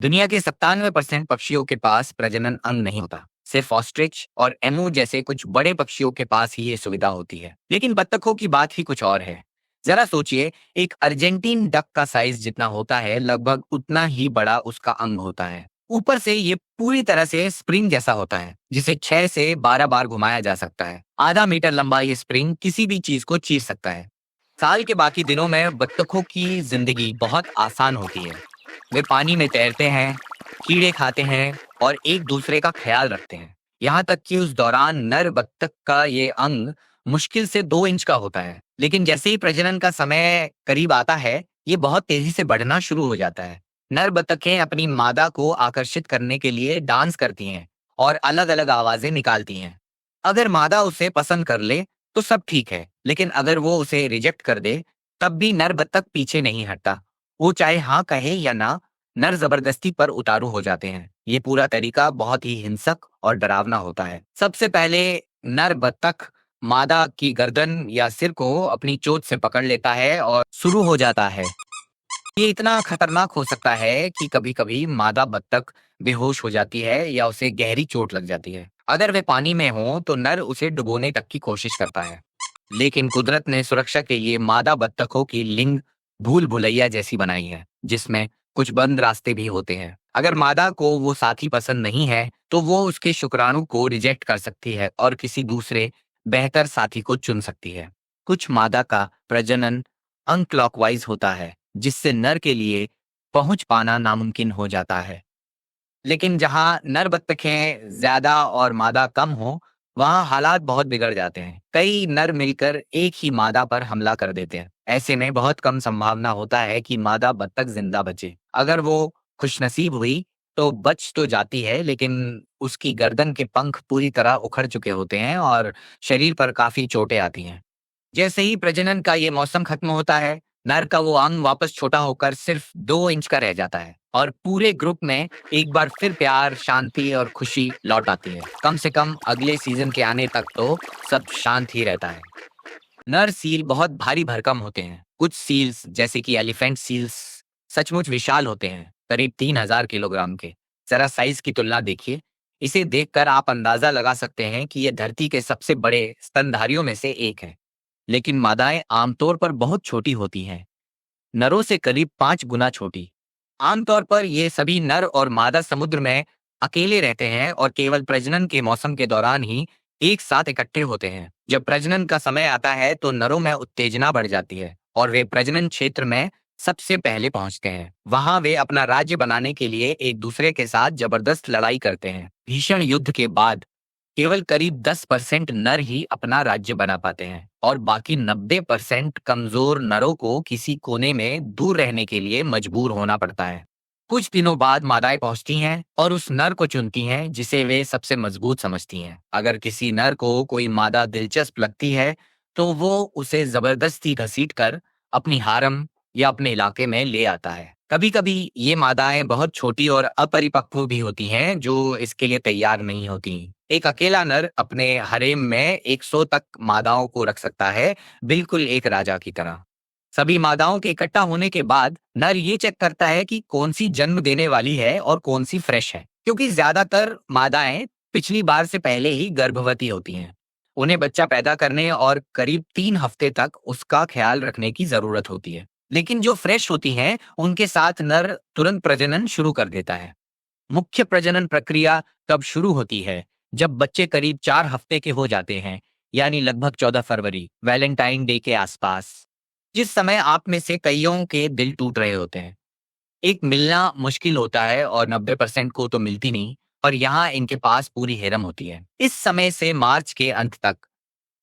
दुनिया के 97% पक्षियों के पास प्रजनन अंग नहीं होता। सिर्फ ऑस्ट्रिच और एमू जैसे कुछ बड़े पक्षियों के पास ही ये सुविधा होती है। लेकिन बत्तखों की बात ही कुछ और है। जरा सोचिए, एक अर्जेंटीन डक का साइज जितना होता है, लगभग उतना ही बड़ा उसका अंग होता है। ऊपर से ये पूरी तरह से स्प्रिंग जैसा होता है, जिसे 6 से 12 बार घुमाया जा सकता है। आधा मीटर लंबा ये स्प्रिंग किसी भी चीज को चीर सकता है। साल के बाकी दिनों में बत्तखों की जिंदगी बहुत आसान होती है। वे पानी में तैरते हैं, कीड़े खाते हैं और एक दूसरे का ख्याल रखते हैं। यहाँ तक कि उस दौरान नर बत्तख का ये अंग मुश्किल से 2 इंच का होता है। लेकिन जैसे ही प्रजनन का समय करीब आता है, ये बहुत तेजी से बढ़ना शुरू हो जाता है। नर बत्तखें अपनी मादा को आकर्षित करने के लिए डांस करती हैं और अलग अलग आवाजें निकालती हैं। अगर मादा उसे पसंद कर ले तो सब ठीक है, लेकिन अगर वो उसे रिजेक्ट कर दे, तब भी नर बत्तख पीछे नहीं हटता। वो चाहे हाँ कहे या ना, नर जबरदस्ती पर उतारू हो जाते हैं। ये पूरा तरीका बहुत ही हिंसक और डरावना होता है। सबसे पहले नर बत्तख मादा की गर्दन या सिर को अपनी चोंच से पकड़ लेता है और शुरू हो जाता है। ये इतना खतरनाक हो सकता है कि कभी-कभी मादा बत्तख बेहोश हो जाती है या उसे गहरी चोट लग जाती है। अगर वे पानी में हो तो नर उसे डुबोने तक की कोशिश करता है। लेकिन कुदरत ने सुरक्षा के लिए मादा बत्तखों की लिंग भूल भुलैया जैसी बनाई है, जिसमें कुछ बंद रास्ते भी होते हैं। अगर मादा को वो साथी पसंद नहीं है, तो वो उसके शुक्राणु को रिजेक्ट कर सकती है और किसी दूसरे बेहतर साथी को चुन सकती है। कुछ मादा का प्रजनन अनक्लॉकवाइज होता है, जिससे नर के लिए पहुंच पाना नामुमकिन हो जाता है। लेकिन जहाँ नर बत्तखें ज्यादा और मादा कम हो, वहाँ हालात बहुत बिगड़ जाते हैं। कई नर मिलकर एक ही मादा पर हमला कर देते हैं। ऐसे में बहुत कम संभावना होता है कि मादा बत्तख जिंदा बचे। अगर वो खुशनसीब हुई तो बच तो जाती है, लेकिन उसकी गर्दन के पंख पूरी तरह उखड़ चुके होते हैं और शरीर पर काफी चोटें आती हैं। जैसे ही प्रजनन का ये मौसम खत्म होता है, नर का वो अंग वापस छोटा होकर सिर्फ 2 इंच का रह जाता है और पूरे ग्रुप में एक बार फिर प्यार, शांति और खुशी लौट आती है। कम से कम अगले सीजन के आने तक तो सब शांत ही रहता है। नर सील बहुत भारी भरकम होते हैं। कुछ सील्स जैसे कि एलिफेंट सील्स सचमुच विशाल होते हैं, करीब 3,000 किलोग्राम के। जरा साइज की तुलना देखिए। इसे देखकर आप अंदाजा लगा सकते हैं कि यह धरती के सबसे बड़े स्तनधारियों में से एक है। लेकिन मादाएं आमतौर पर बहुत छोटी होती हैं, नरों से करीब 5 गुना छोटी। आमतौर पर ये सभी नर और मादा समुद्र में अकेले रहते हैं और केवल प्रजनन के मौसम के दौरान ही एक साथ इकट्ठे होते हैं। जब प्रजनन का समय आता है तो नरों में उत्तेजना बढ़ जाती है और वे प्रजनन क्षेत्र में सबसे पहले पहुंचते हैं। वहां वे अपना राज्य बनाने के लिए एक दूसरे के साथ जबरदस्त लड़ाई करते हैं। भीषण युद्ध के बाद केवल करीब 10% नर ही अपना राज्य बना पाते हैं और बाकी 90% कमजोर नरों को किसी कोने में दूर रहने के लिए मजबूर होना पड़ता है। कुछ दिनों बाद मादाएं पहुंचती हैं और उस नर को चुनती हैं जिसे वे सबसे मजबूत समझती हैं। अगर किसी नर को कोई मादा दिलचस्प लगती है, तो वो उसे जबरदस्ती घसीटकर अपनी हारम या अपने इलाके में ले आता है। कभी कभी ये मादाएं बहुत छोटी और अपरिपक्व भी होती हैं, जो इसके लिए तैयार नहीं होती। एक अकेला नर अपने हरेम में 100 तक मादाओं को रख सकता है, बिल्कुल एक राजा की तरह। सभी मादाओं के इकट्ठा होने के बाद नर ये चेक करता है कि कौन सी जन्म देने वाली है और कौन सी फ्रेश है, क्योंकि ज्यादातर मादाएं पिछली बार से पहले ही गर्भवती होती हैं। उन्हें बच्चा पैदा करने और करीब 3 हफ्ते तक उसका ख्याल रखने की जरूरत होती है। लेकिन जो फ्रेश होती हैं, उनके साथ नर तुरंत प्रजनन शुरू कर देता है। मुख्य प्रजनन प्रक्रिया तब शुरू होती है जब बच्चे करीब 4 हफ्ते के हो जाते हैं, यानी लगभग 14 फरवरी, वैलेंटाइन डे के आसपास, जिस समय आप में से कईयों के दिल टूट रहे होते हैं। एक मिलना मुश्किल होता है और 90% को तो मिलती नहीं, और यहाँ इनके पास पूरी हेरम होती है। इस समय से मार्च के अंत तक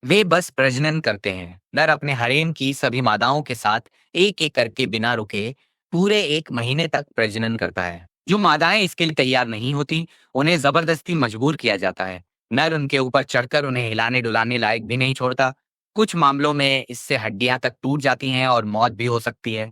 वे बस प्रजनन करते हैं। नर अपने हरेम की सभी मादाओं के साथ एक एक करके बिना रुके पूरे 1 महीने तक प्रजनन करता है। जो मादाएं इसके लिए तैयार नहीं होती, उन्हें जबरदस्ती मजबूर किया जाता है। नर उनके ऊपर चढ़कर उन्हें हिलाने डुलाने लायक भी नहीं छोड़ता। कुछ मामलों में इससे हड्डियां तक टूट जाती हैं और मौत भी हो सकती है।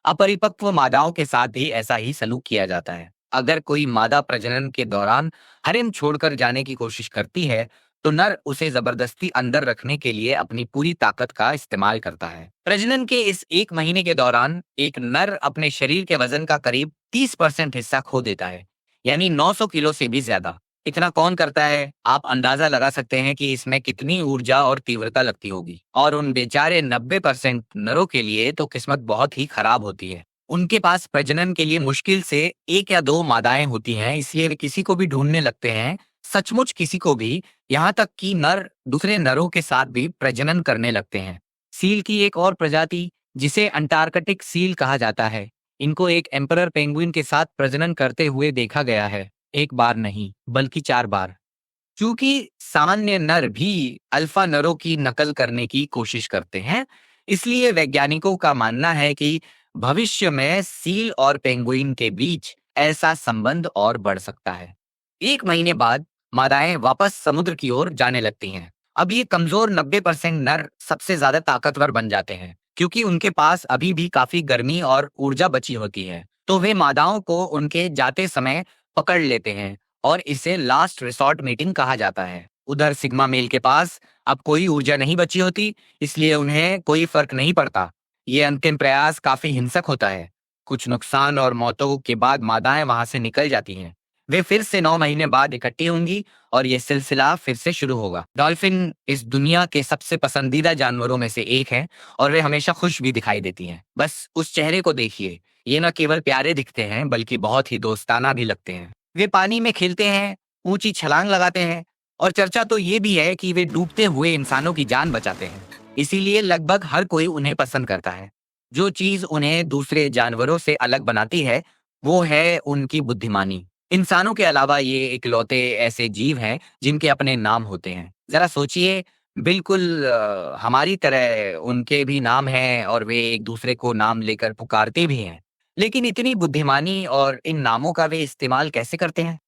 अपरिपक्व मादाओं के साथ भी ऐसा ही सलूक किया जाता है। अगर कोई मादा प्रजनन के दौरान हरेम छोड़कर जाने की कोशिश करती है, तो नर उसे जबरदस्ती अंदर रखने के लिए अपनी पूरी ताकत का इस्तेमाल करता है। प्रजनन के इस 1 महीने के दौरान एक नर अपने शरीर के वजन का करीब 30% हिस्सा खो देता है, यानी 900 किलो से भी ज्यादा। इतना कौन करता है? आप अंदाजा लगा सकते हैं कि इसमें कितनी ऊर्जा और तीव्रता लगती होगी। और उन बेचारे 90% नरों के लिए तो किस्मत बहुत ही खराब होती है। उनके पास प्रजनन के लिए मुश्किल से एक या दो मादाएं होती हैं, इसलिए वे किसी को भी ढूंढने लगते हैं, सचमुच किसी को भी, यहाँ तक कि नर दूसरे नरों के साथ भी प्रजनन करने लगते हैं। सील की एक और प्रजाति, जिसे अंटार्कटिक सील कहा जाता है, इनको एक एम्परर पेंगुइन के साथ प्रजनन करते हुए देखा गया है। एक बार नहीं, बल्कि 4 बार। चूंकि सामान्य नर भी अल्फा नरों की नकल करने की कोशिश करते हैं, इसलिए वैज्ञानिकों का मानना है कि भविष्य में सील और पेंगुइन के बीच ऐसा संबंध और बढ़ सकता है। 1 महीने बाद मादाएं वापस समुद्र की ओर जाने लगती हैं। अब ये कमजोर 90% नर सबसे ज्यादा ताकतवर बन जाते हैं, क्योंकि उनके पास अभी भी काफी गर्मी और ऊर्जा बची होती है। तो वे मादाओं को उनके जाते समय पकड़ लेते हैं, और इसे लास्ट रिसॉर्ट मीटिंग कहा जाता है। उधर सिग्मा मेल के पास अब कोई ऊर्जा नहीं बची होती, इसलिए उन्हें कोई फर्क नहीं पड़ता। ये अंतिम प्रयास काफी हिंसक होता है। कुछ नुकसान और मौतों के बाद मादाएं वहां से निकल जाती हैं। वे फिर से 9 महीने बाद इकट्ठी होंगी और ये सिलसिला फिर से शुरू होगा। डॉल्फिन इस दुनिया के सबसे पसंदीदा जानवरों में से एक है, और वे हमेशा खुश भी दिखाई देती हैं। बस उस चेहरे को देखिए, ये न केवल प्यारे दिखते हैं बल्कि बहुत ही दोस्ताना भी लगते हैं। वे पानी में खेलते हैं, ऊंची छलांग लगाते हैं, और चर्चा तो ये भी है कि वे डूबते हुए इंसानों की जान बचाते हैं। इसीलिए लगभग हर कोई उन्हें पसंद करता है। जो चीज उन्हें दूसरे जानवरों से अलग बनाती है, वो है उनकी बुद्धिमानी। इंसानों के अलावा ये इकलौते ऐसे जीव हैं जिनके अपने नाम होते हैं। जरा सोचिए, बिल्कुल हमारी तरह उनके भी नाम हैं और वे एक दूसरे को नाम लेकर पुकारते भी हैं। लेकिन इतनी बुद्धिमानी और इन नामों का वे इस्तेमाल कैसे करते हैं?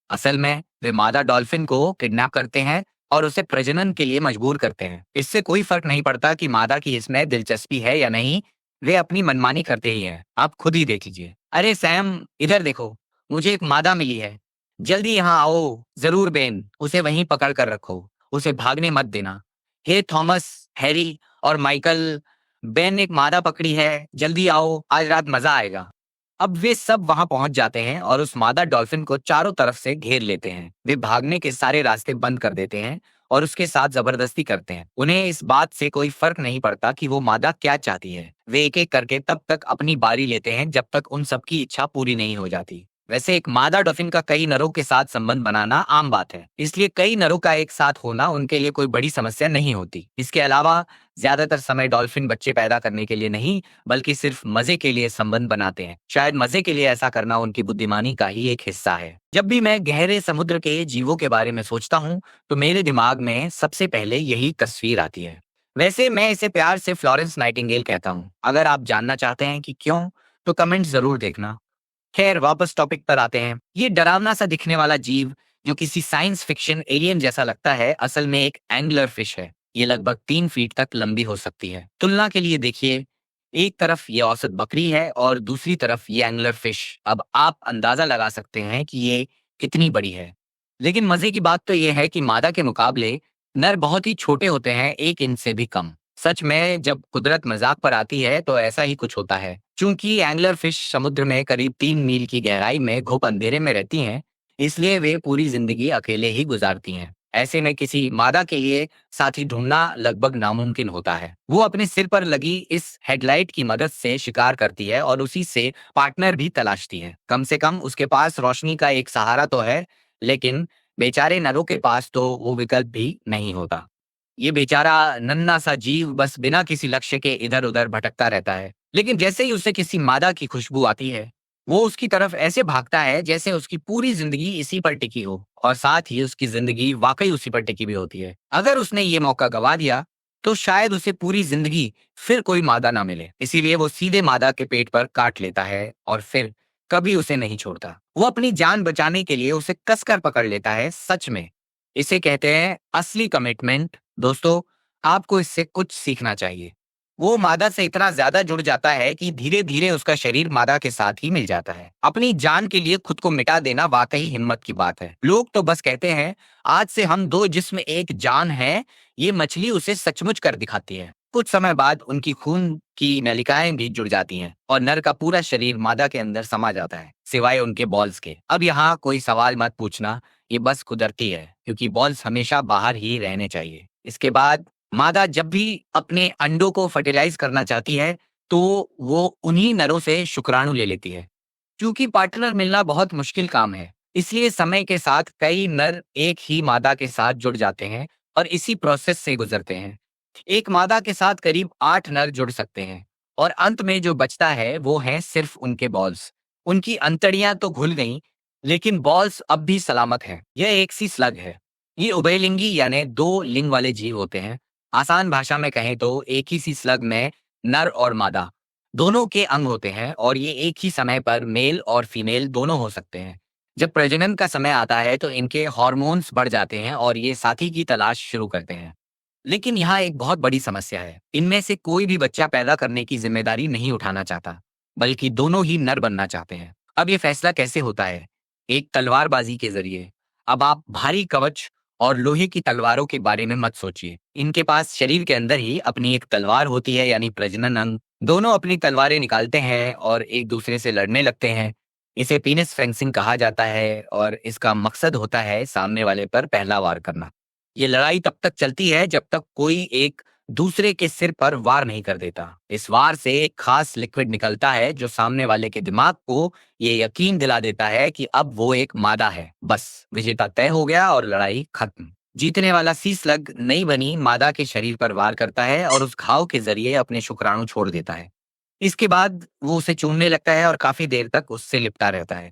असल में वे मादा डॉल्फिन को किडनैप करते हैं और उसे प्रजनन के लिए मजबूर करते हैं। इससे कोई फर्क नहीं पड़ता कि मादा की इसमें दिलचस्पी है या नहीं, वे अपनी मनमानी करते ही हैं। आप खुद ही देख लीजिए। अरे सैम, इधर देखो, मुझे एक मादा मिली है। जल्दी यहाँ आओ। जरूर बेन, उसे वहीं पकड़ कर रखो, उसे भागने मत देना। हे थॉमस, हैरी और माइकल, बेन एक मादा पकड़ी है, जल्दी आओ, आज रात मजा आएगा। अब वे सब वहां पहुंच जाते हैं और उस मादा डॉल्फिन को चारों तरफ से घेर लेते हैं। वे भागने के सारे रास्ते बंद कर देते हैं और उसके साथ जबरदस्ती करते हैं। उन्हें इस बात से कोई फर्क नहीं पड़ता कि वो मादा क्या चाहती है। वे एक एक करके तब तक अपनी बारी लेते हैं जब तक उन सबकी इच्छा पूरी नहीं हो जाती। वैसे एक मादा डॉल्फिन का कई नरों के साथ संबंध बनाना आम बात है, इसलिए कई नरों का एक साथ होना उनके लिए कोई बड़ी समस्या नहीं होती। इसके अलावा ज्यादातर समय डॉल्फिन बच्चे पैदा करने के लिए नहीं, बल्कि सिर्फ मजे के लिए संबंध बनाते हैं। शायद मजे के लिए ऐसा करना उनकी बुद्धिमानी का ही एक हिस्सा है। जब भी मैं गहरे समुद्र के जीवों के बारे में सोचता हूँ, तो मेरे दिमाग में सबसे पहले यही तस्वीर आती है। वैसे मैं इसे प्यार से फ्लोरेंस नाइटिंगेल कहता हूँ। अगर आप जानना चाहते हैं कि क्यों, तो कमेंट जरूर देखना। खैर, वापस टॉपिक पर आते हैं। ये डरावना सा दिखने वाला जीव, जो किसी साइंस फिक्शन एलियन जैसा लगता है, असल में एक एंगलर फिश है। ये लगभग 3 फीट तक लंबी हो सकती है। तुलना के लिए देखिए, एक तरफ ये औसत बकरी है और दूसरी तरफ ये एंगलर फिश। अब आप अंदाजा लगा सकते हैं कि ये कितनी बड़ी है। लेकिन मजे की बात तो ये है कि मादा के मुकाबले नर बहुत ही छोटे होते हैं, 1 इंच से भी कम। सच में जब कुदरत मजाक पर आती है तो ऐसा ही कुछ होता है। चूंकि एंगलर फिश समुद्र में करीब 3 मील की गहराई में घुप अंधेरे में रहती हैं, इसलिए वे पूरी जिंदगी अकेले ही गुजारती हैं। ऐसे में किसी मादा के लिए साथी ढूंढना लगभग नामुमकिन होता है। वो अपने सिर पर लगी इस हेडलाइट की मदद से शिकार करती है और उसी से पार्टनर भी तलाशती है। कम से कम उसके पास रोशनी का एक सहारा तो है, लेकिन बेचारे नरों के पास तो वो विकल्प भी नहीं होता। ये बेचारा नन्हा सा जीव बस बिना किसी लक्ष्य के इधर उधर भटकता रहता है। लेकिन जैसे ही उसे किसी मादा की खुशबू आती है, वो उसकी तरफ ऐसे भागता है जैसे उसकी पूरी जिंदगी इसी पर टिकी हो, और साथ ही उसकी जिंदगी वाकई उसी पर टिकी भी होती है। अगर उसने ये मौका गवा दिया, तो शायद उसे पूरी जिंदगी फिर कोई मादा ना मिले। इसीलिए वो सीधे मादा के पेट पर काट लेता है और फिर कभी उसे नहीं छोड़ता। वो अपनी जान बचाने के लिए उसे कसकर पकड़ लेता है। सच में इसे कहते हैं असली कमिटमेंट। दोस्तों, आपको इससे कुछ सीखना चाहिए। वो मादा से इतना ज्यादा जुड़ जाता है कि धीरे धीरे उसका शरीर मादा के साथ ही मिल जाता है। अपनी जान के लिए खुद को मिटा देना वाकई हिम्मत की बात है। लोग तो बस कहते हैं, आज से हम दो जिस्म एक जान है। ये मछली उसे सचमुच कर दिखाती है। कुछ समय बाद उनकी खून की नलिकाएं भी जुड़ जाती हैं और नर का पूरा शरीर मादा के अंदर समा जाता है, सिवाय उनके बॉल्स के। अब यहाँ कोई सवाल मत पूछना, ये बस कुदरती है, क्योंकि बॉल्स हमेशा बाहर ही रहने चाहिए। इसके बाद मादा जब भी अपने अंडों को फर्टिलाइज करना चाहती है, तो वो उन्हीं नरों से शुक्राणु ले लेती है। क्योंकि पार्टनर मिलना बहुत मुश्किल काम है, इसलिए समय के साथ कई नर एक ही मादा के साथ जुड़ जाते हैं और इसी प्रोसेस से गुजरते हैं। एक मादा के साथ करीब 8 नर जुड़ सकते हैं और अंत में जो बचता है वो है सिर्फ उनके बॉल्स। उनकी अंतड़ियां तो घुल गईं, लेकिन बॉल्स अब भी सलामत हैं। यह एक सी स्लग है। ये उभयलिंगी यानी दो लिंग वाले जीव होते हैं। आसान भाषा में कहें तो एक ही सी स्लग में नर और मादा दोनों के अंग होते हैं और ये एक ही समय पर मेल और फीमेल दोनों हो सकते हैं। जब प्रजनन का समय आता है तो इनके हार्मोन्स बढ़ जाते हैं और ये साथी की तलाश शुरू करते हैं। लेकिन यहाँ एक बहुत बड़ी समस्या है। इनमें से कोई भी बच्चा पैदा करने की जिम्मेदारी नहीं उठाना चाहता, बल्कि दोनों ही नर बनना चाहते हैं। अब ये फैसला कैसे होता है? एक तलवारबाजी के जरिए। अब आप भारी कवच और लोहे की तलवारों के बारे में मत सोचिए। इनके पास शरीर के अंदर ही अपनी एक तलवार होती है, यानी प्रजनन अंग। दोनों अपनी तलवारें निकालते हैं और एक दूसरे से लड़ने लगते हैं। इसे पीनिस फेंसिंग कहा जाता है और इसका मकसद होता है सामने वाले पर पहला वार करना। ये लड़ाई तब तक चलती है जब तक कोई एक दूसरे के सिर पर वार नहीं कर देता। इस वार से एक खास लिक्विड निकलता है जो सामने वाले के दिमाग को ये यकीन दिला देता है कि अब वो एक मादा है। बस विजेता तय हो गया और लड़ाई खत्म। जीतने वाला सी स्लग नई बनी मादा के शरीर पर वार करता है और उस घाव के जरिए अपने शुक्राणु छोड़ देता है। इसके बाद वो उसे चूमने लगता है और काफी देर तक उससे लिपटा रहता है।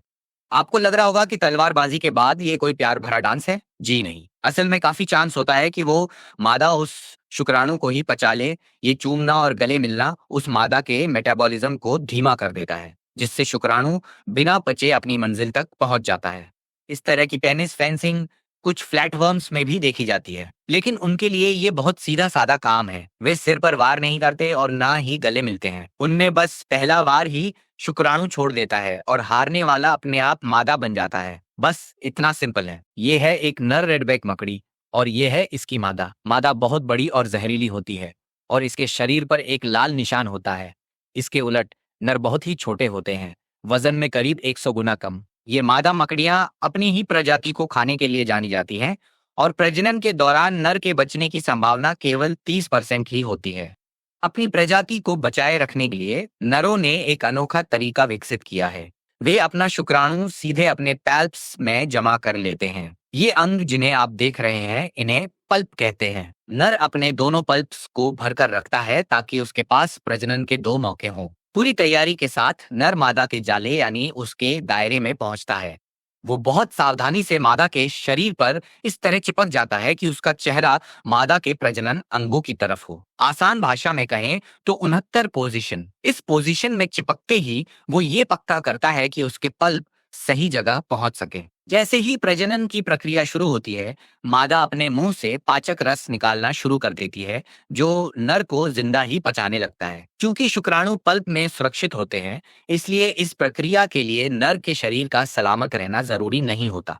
आपको लग रहा होगा कि तलवारबाजी के बाद ये कोई प्यार भरा डांस है। जी नहीं, असल में काफी चांस होता है कि वो मादा उस शुक्राणु को ही पचा ले। ये चूमना और गले मिलना उस मादा के मेटाबॉलिज्म को धीमा कर देता है, जिससे शुक्राणु बिना पचे अपनी मंजिल तक पहुंच जाता है। इस तरह की पेनिस फेंसिंग कुछ फ्लैटवर्म्स में भी देखी जाती है, लेकिन उनके लिए ये बहुत सीधा साधा काम है। वे सिर पर वार नहीं करते और ना ही गले मिलते हैं। उनमें बस पहला वार ही शुक्राणु छोड़ देता है और हारने वाला अपने आप मादा बन जाता है। बस इतना सिंपल है। ये है एक नर रेडबैक मकड़ी और ये है इसकी मादा। मादा बहुत बड़ी और जहरीली होती है और इसके शरीर पर एक लाल निशान होता है। इसके उलट नर बहुत ही छोटे होते हैं, वजन में करीब 100 गुना कम। ये मादा मकड़ियां अपनी ही प्रजाति को खाने के लिए जानी जाती हैं और प्रजनन के दौरान नर के बचने की संभावना केवल 30% ही होती है। अपनी प्रजाति को बचाए रखने के लिए नरों ने एक अनोखा तरीका विकसित किया है। वे अपना शुक्राणु सीधे अपने पैल्प्स में जमा कर लेते हैं। ये अंग जिन्हें आप देख रहे हैं, इन्हें पल्प कहते हैं। नर अपने दोनों पल्प्स को भरकर रखता है ताकि उसके पास प्रजनन के 2 मौके हों। पूरी तैयारी के साथ नर मादा के जाले यानी उसके दायरे में पहुंचता है। वो बहुत सावधानी से मादा के शरीर पर इस तरह चिपक जाता है कि उसका चेहरा मादा के प्रजनन अंगों की तरफ हो। आसान भाषा में कहें तो 69 पोजीशन। इस पोजीशन में चिपकते ही वो ये पक्का करता है कि उसके पल्प सही जगह पहुंच सके। जैसे ही प्रजनन की प्रक्रिया शुरू होती है, मादा अपने मुंह से पाचक रस निकालना शुरू कर देती है, जो नर को जिंदा ही पचाने लगता है। क्योंकि शुक्राणु पल्प में सुरक्षित होते हैं, इसलिए इस प्रक्रिया के लिए नर के शरीर का सलामत रहना जरूरी नहीं होता।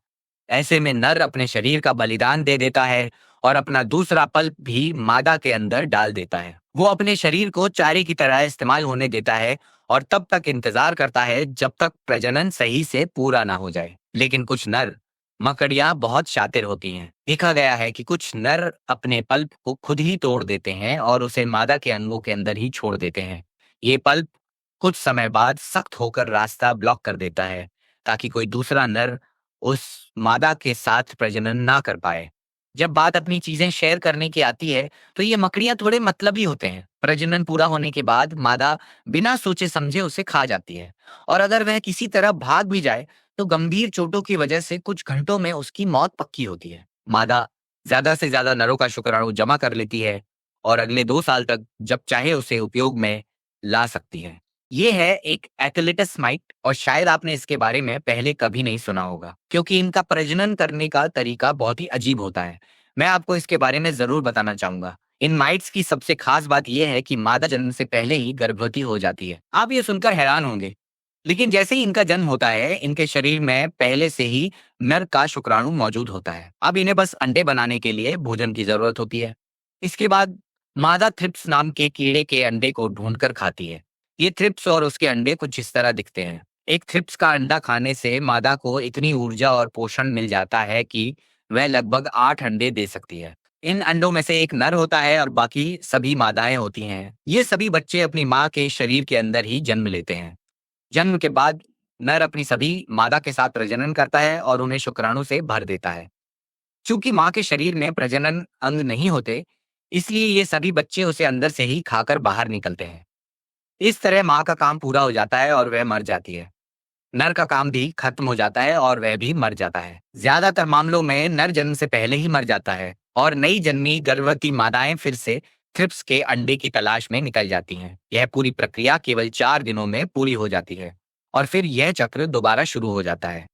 ऐसे में नर अपने शरीर का बलिदान दे देता है और अपना दूसरा पल्प भी मादा के अंदर डाल देता है। वो अपने शरीर को चारे की तरह इस्तेमाल होने देता है और तब तक इंतजार करता है जब तक प्रजनन सही से पूरा ना हो जाए। लेकिन कुछ नर मकड़ियां बहुत शातिर होती हैं। देखा गया है कि कुछ नर अपने पल्प को खुद ही तोड़ देते हैं और उसे मादा के अंगों के अंदर ही छोड़ देते हैं। ये पल्प कुछ समय बाद सख्त होकर रास्ता ब्लॉक कर देता है ताकि कोई दूसरा नर उस मादा के साथ प्रजनन ना कर पाए। जब बात अपनी चीजें शेयर करने की आती है, तो ये मकड़ियां थोड़े मतलबी होते हैं। प्रजनन पूरा होने के बाद मादा बिना सोचे समझे उसे खा जाती है और अगर वह किसी तरह भाग भी जाए तो गंभीर चोटों की वजह से कुछ घंटों में उसकी मौत पक्की होती है। मादा ज्यादा से ज्यादा नरों का शुक्राणु जमा कर लेती है और अगले 2 साल तक जब चाहे उसे उपयोग में ला सकती है। ये है एक एथलेटस माइट और शायद आपने इसके बारे में पहले कभी नहीं सुना होगा, क्योंकि इनका प्रजनन करने का तरीका बहुत ही अजीब होता है। मैं आपको इसके बारे में जरूर बताना चाहूंगा। इन माइट्स की सबसे खास बात यह है कि मादा जन्म से पहले ही गर्भवती हो जाती है। आप ये सुनकर हैरान होंगे, लेकिन जैसे ही इनका जन्म होता है, इनके शरीर में पहले से ही नर का शुक्राणु मौजूद होता है। अब इन्हें बस अंडे बनाने के लिए भोजन की जरूरत होती है। इसके बाद मादा थ्रिप्स नाम के कीड़े के अंडे को ढूंढकर खाती है। ये थ्रिप्स और उसके अंडे कुछ इस तरह दिखते हैं। एक थ्रिप्स का अंडा खाने से मादा को इतनी ऊर्जा और पोषण मिल जाता है कि वह लगभग 8 अंडे दे सकती है। इन अंडों में से एक नर होता है और बाकी सभी मादाएं होती हैं। ये सभी बच्चे अपनी माँ के शरीर के अंदर ही जन्म लेते हैं। जन्म के बाद नर अपनी सभी मादा के साथ प्रजनन करता है और उन्हें शुक्राणु से भर देता है। चूंकि माँ के शरीर में प्रजनन अंग नहीं होते, इसलिए ये सभी बच्चे उसे अंदर से ही खाकर बाहर निकलते हैं। इस तरह माँ का काम पूरा हो जाता है और वह मर जाती है। नर का काम भी खत्म हो जाता है और वह भी मर जाता है। ज्यादातर मामलों में नर जन्म से पहले ही मर जाता है और नई जन्मी गर्भवती मादाएं फिर से थ्रिप्स के अंडे की तलाश में निकल जाती हैं। यह पूरी प्रक्रिया केवल 4 दिनों में पूरी हो जाती है और फिर यह चक्र दोबारा शुरू हो जाता है।